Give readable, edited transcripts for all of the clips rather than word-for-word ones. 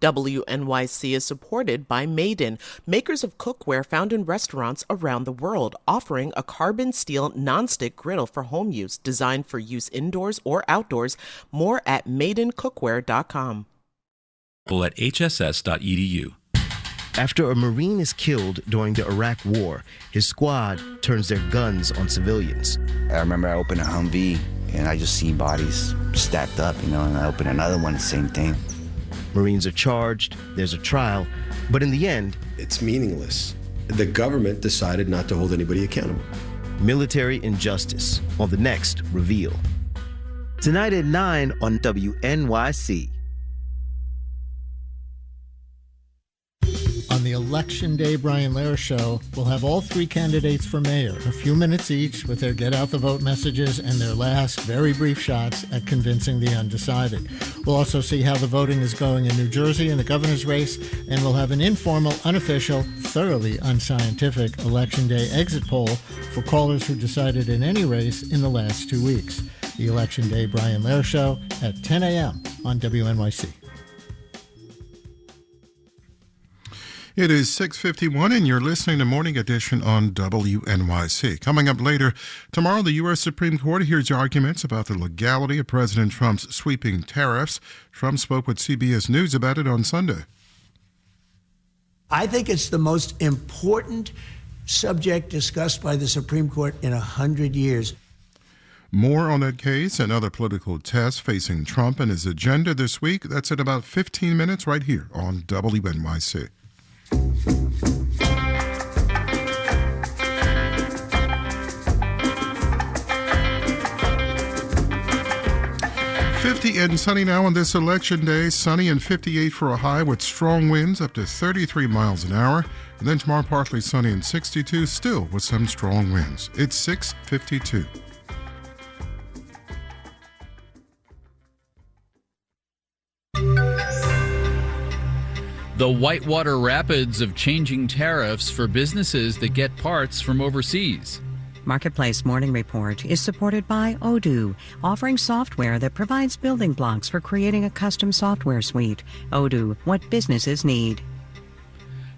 WNYC is supported by Maiden, makers of cookware found in restaurants around the world, offering a carbon steel nonstick griddle for home use, designed for use indoors or outdoors. More at maidencookware.com. At hss.edu. After a Marine is killed during the Iraq War, his squad turns their guns on civilians. I remember I opened a Humvee and I just see bodies stacked up, and I open another one, the same thing. Marines are charged, there's a trial, but in the end, it's meaningless. The government decided not to hold anybody accountable. Military injustice on the next Reveal. Tonight at 9 on WNYC. On the Election Day Brian Lehrer Show, we'll have all three candidates for mayor, a few minutes each with their get out the vote messages and their last very brief shots at convincing the undecided. We'll also see how the voting is going in New Jersey in the governor's race, and we'll have an informal, unofficial, thoroughly unscientific Election Day exit poll for callers who decided in any race in the last 2 weeks. The Election Day Brian Lehrer Show at 10 a.m. on WNYC. It is 6:51, and you're listening to Morning Edition on WNYC. Coming up later, tomorrow the U.S. Supreme Court hears arguments about the legality of President Trump's sweeping tariffs. Trump spoke with CBS News about it on Sunday. I think it's the most important subject discussed by the Supreme Court in 100 years. More on that case and other political tests facing Trump and his agenda this week. That's in about 15 minutes right here on WNYC. 50 and sunny now on this election day. Sunny and 58 for a high with strong winds up to 33 miles an hour. And then tomorrow partly sunny and 62, still with some strong winds. It's 6:52. The whitewater rapids of changing tariffs for businesses that get parts from overseas. Marketplace Morning Report is supported by Odoo, offering software that provides building blocks for creating a custom software suite. Odoo, what businesses need.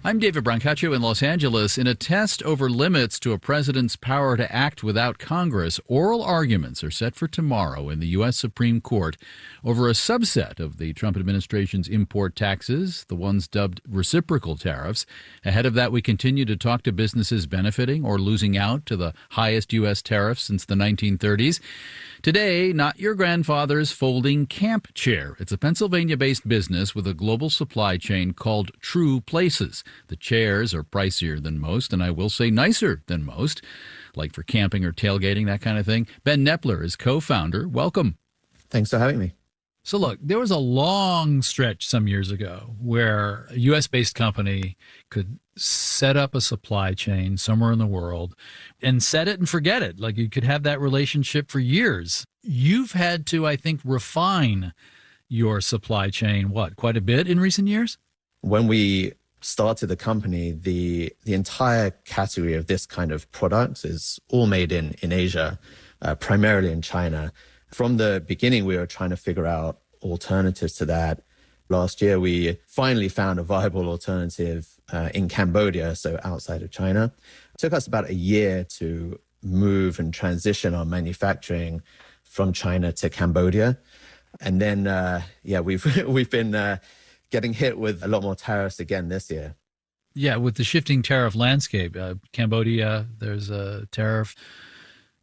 I'm David Brancaccio in Los Angeles. In a test over limits to a president's power to act without Congress, oral arguments are set for tomorrow in the U.S. Supreme Court over a subset of the Trump administration's import taxes, the ones dubbed reciprocal tariffs. Ahead of that, we continue to talk to businesses benefiting or losing out to the highest U.S. tariffs since the 1930s. Today, not your grandfather's folding camp chair. It's a Pennsylvania-based business with a global supply chain called True Places. The chairs are pricier than most, and I will say nicer than most, like for camping or tailgating, that kind of thing. Ben Knepler is co-founder. Welcome. Thanks for having me. So look, there was a long stretch some years ago where a U.S.-based company could set up a supply chain somewhere in the world and set it and forget it. Like you could have that relationship for years. You've had to, I think, refine your supply chain, quite a bit in recent years? When we started the company, the entire category of this kind of product is all made in Asia, primarily in China. From the beginning, we were trying to figure out alternatives to that. Last year, we finally found a viable alternative in Cambodia, so outside of China. It took us about a year to move and transition our manufacturing from China to Cambodia. And then, we've been getting hit with a lot more tariffs again this year. Yeah, with the shifting tariff landscape, Cambodia, there's a tariff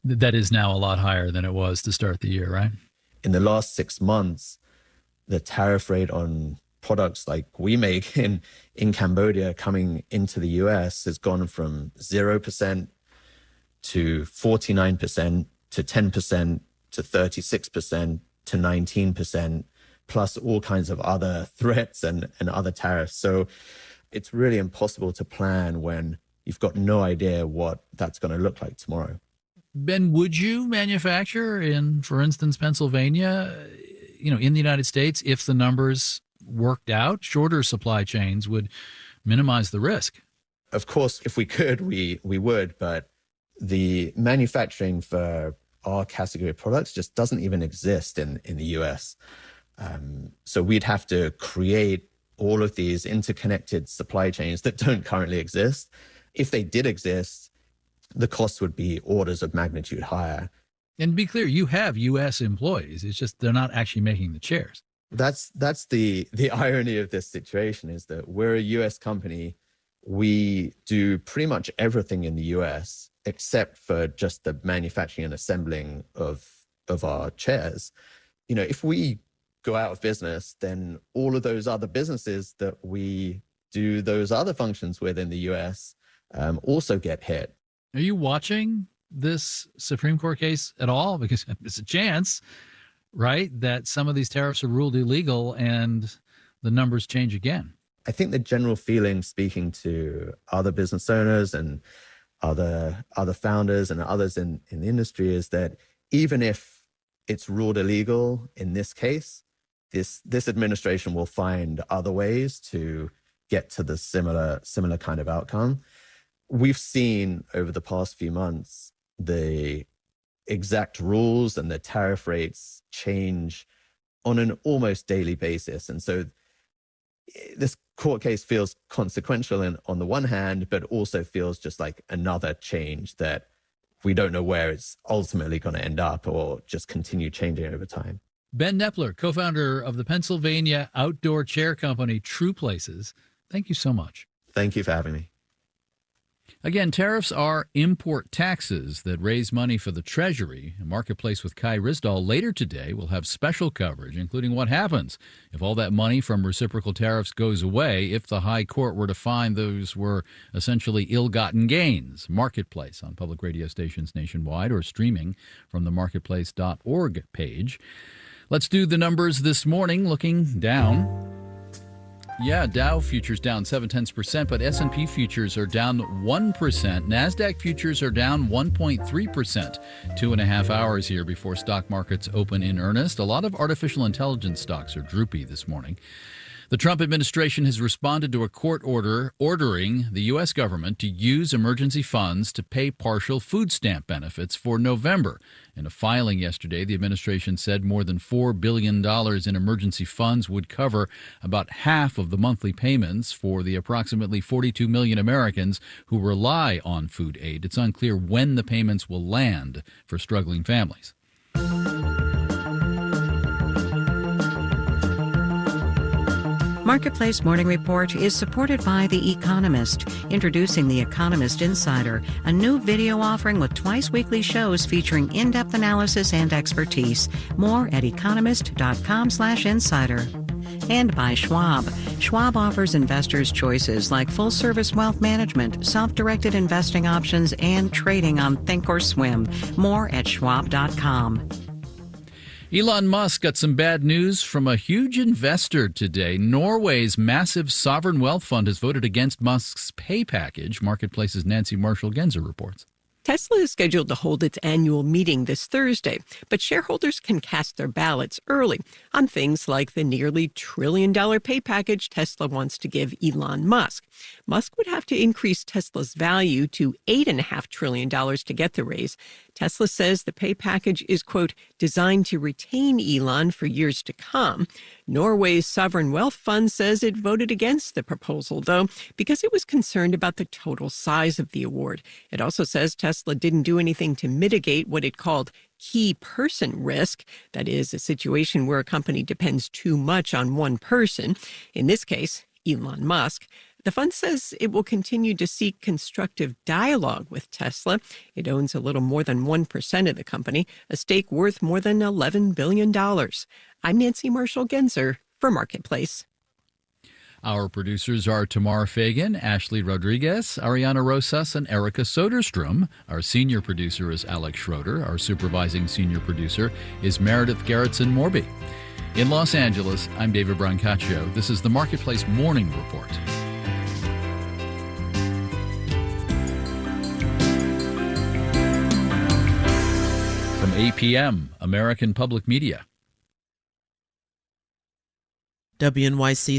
that is now a lot higher than it was to start the year, right? In the last 6 months, the tariff rate on products like we make in Cambodia coming into the U.S. has gone from 0% to 49% to 10% to 36% to 19%, plus all kinds of other threats and other tariffs. So it's really impossible to plan when you've got no idea what that's going to look like tomorrow. Ben, would you manufacture in, for instance, Pennsylvania, in the United States, if the numbers worked out? Shorter supply chains would minimize the risk. Of course, if we could, we would, but the manufacturing for our category of products just doesn't even exist in the US. So we'd have to create all of these interconnected supply chains that don't currently exist. If they did exist, the cost would be orders of magnitude higher. And be clear, you have U.S. employees. It's just they're not actually making the chairs. That's the irony of this situation, is that we're a U.S. company. We do pretty much everything in the U.S. except for just the manufacturing and assembling of our chairs. You know, if we go out of business, then all of those other businesses that we do those other functions with in the U.S. Also get hit. Are you watching this Supreme Court case at all? Because it's a chance, right, that some of these tariffs are ruled illegal and the numbers change again. I think the general feeling, speaking to other business owners and other founders and others in the industry, is that even if it's ruled illegal in this case, this administration will find other ways to get to the similar kind of outcome. We've seen over the past few months the exact rules and the tariff rates change on an almost daily basis. And so this court case feels consequential on the one hand, but also feels just like another change that we don't know where it's ultimately going to end up or just continue changing over time. Ben Knepler, co-founder of the Pennsylvania outdoor chair company True Places. Thank you so much. Thank you for having me. Again, tariffs are import taxes that raise money for the Treasury. A Marketplace with Kai Ryssdal later today will have special coverage, including what happens if all that money from reciprocal tariffs goes away, if the High Court were to find those were essentially ill-gotten gains. Marketplace on public radio stations nationwide or streaming from the marketplace.org page. Let's do the numbers this morning, looking down. Yeah, Dow futures down 0.7%, but S&P futures are down 1%. NASDAQ futures are down 1.3%. 2.5 hours here before stock markets open in earnest. A lot of artificial intelligence stocks are droopy this morning. The Trump administration has responded to a court order ordering the U.S. government to use emergency funds to pay partial food stamp benefits for November. In a filing yesterday, the administration said more than $4 billion in emergency funds would cover about half of the monthly payments for the approximately 42 million Americans who rely on food aid. It's unclear when the payments will land for struggling families. Marketplace Morning Report is supported by The Economist. Introducing The Economist Insider, a new video offering with twice weekly shows featuring in-depth analysis and expertise. More at economist.com/insider. And by Schwab. Schwab offers investors choices like full-service wealth management, self-directed investing options, and trading on Thinkorswim. More at schwab.com. Elon Musk got some bad news from a huge investor today. Norway's massive sovereign wealth fund has voted against Musk's pay package. Marketplace's Nancy Marshall-Genzer reports. Tesla is scheduled to hold its annual meeting this Thursday, but shareholders can cast their ballots early on things like the nearly $1 trillion pay package Tesla wants to give Elon Musk. Musk would have to increase Tesla's value to $8.5 trillion to get the raise. Tesla says the pay package is, quote, designed to retain Elon for years to come. Norway's sovereign wealth fund says it voted against the proposal, though, because it was concerned about the total size of the award. It also says Tesla didn't do anything to mitigate what it called key person risk, that is, a situation where a company depends too much on one person, in this case, Elon Musk. The fund says it will continue to seek constructive dialogue with Tesla. It owns a little more than 1% of the company, a stake worth more than $11 billion. I'm Nancy Marshall-Genzer for Marketplace. Our producers are Tamar Fagan, Ashley Rodriguez, Ariana Rosas, and Erica Soderstrom. Our senior producer is Alex Schroeder. Our supervising senior producer is Meredith Gerritsen-Morby. In Los Angeles, I'm David Brancaccio. This is the Marketplace Morning Report. From APM, American Public Media. WNYC